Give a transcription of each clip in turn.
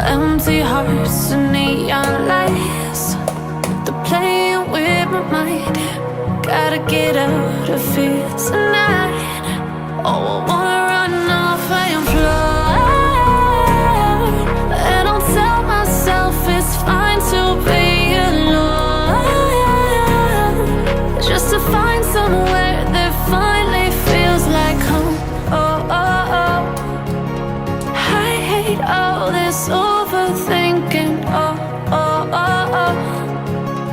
Empty hearts and neon lights, they're playing with my mind. Gotta get out of here tonight. Oh, I wanna run off and fly. And I'll tell myself it's fine to be alone, just to find somewhere that finally feels like home. Oh, oh, oh. I hate all this overthinking. Oh, oh, oh, oh.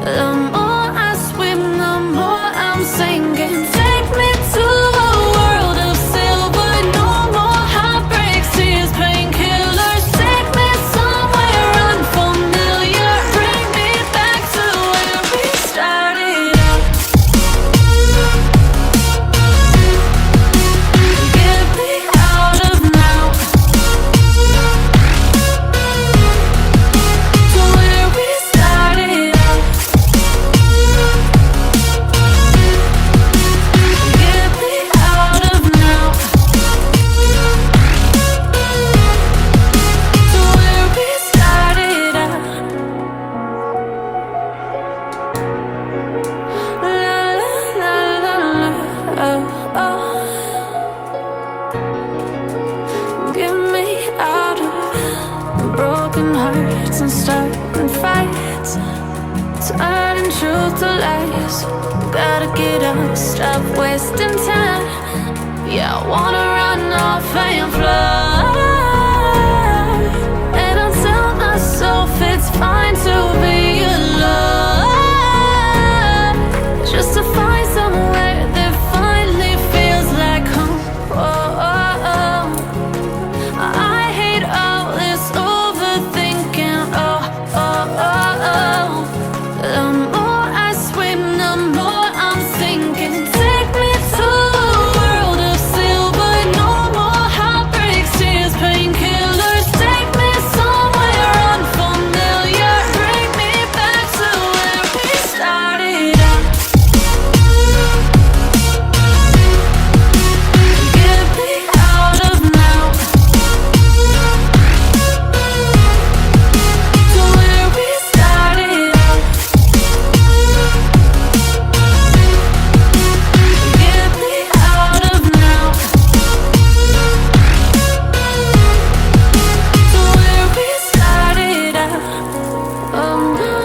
The more I swim, the more I'm sinking. Take me to a world of silver. No more heartbreaks, tears, painkillers. Take me somewhere unfamiliar. Bring me back to where we started out. Get me out of now, to where we started out. Get me out of now, to where we started out. La la la la, oh, oh. Get me out of broken hearts and starting fights, turning truth to lies. Gotta get up, stop wasting time. Yeah, I wanna run off and fly. And I'll tell myself it's fine to be alone, just to find somewhere that finally feels like home. Oh, oh, oh. I hate all this overthinking. Oh, oh, oh, oh. The more I swim, the more I'm sinking. Take me to a world of silver. No more heartbreaks, tears, painkillers. Take me somewhere unfamiliar. Bring me back to where we started out. Get me out of now, to where we started out. Get me out of now, to where we started out. Oh no,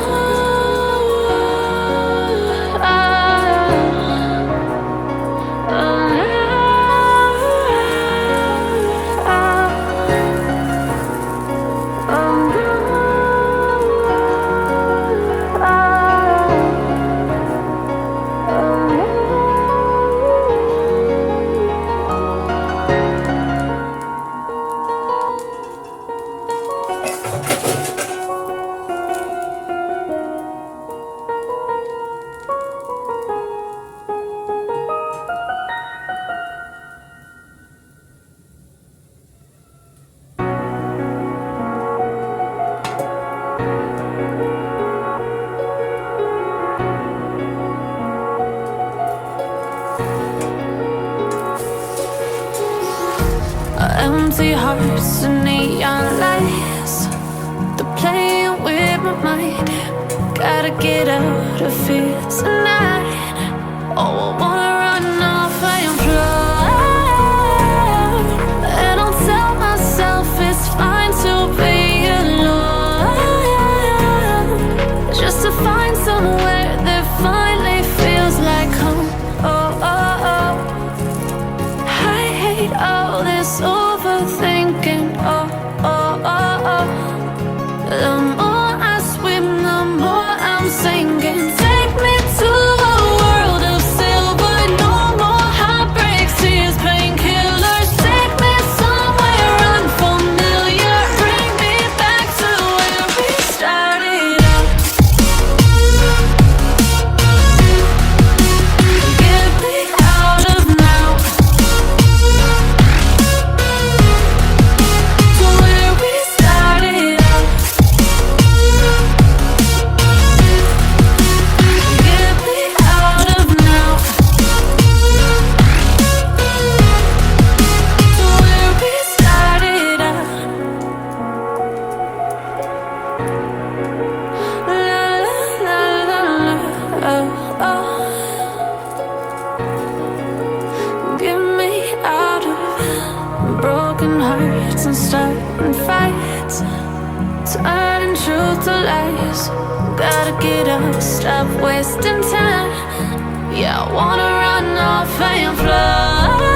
empty hearts and neon lights, they're playing with my mind. Gotta get out of here tonight. Oh, I wanna run off and fly. And I'll tell myself it's fine to be alone, just to find somewhere that finally feels like home. Oh, oh, oh. I hate all this overthinking. Oh, oh, oh, oh. The more I swim, the more I'm sinking. Take me to a world of silver. lies. Gotta get up, stop wasting time. Yeah, I wanna run off and fly.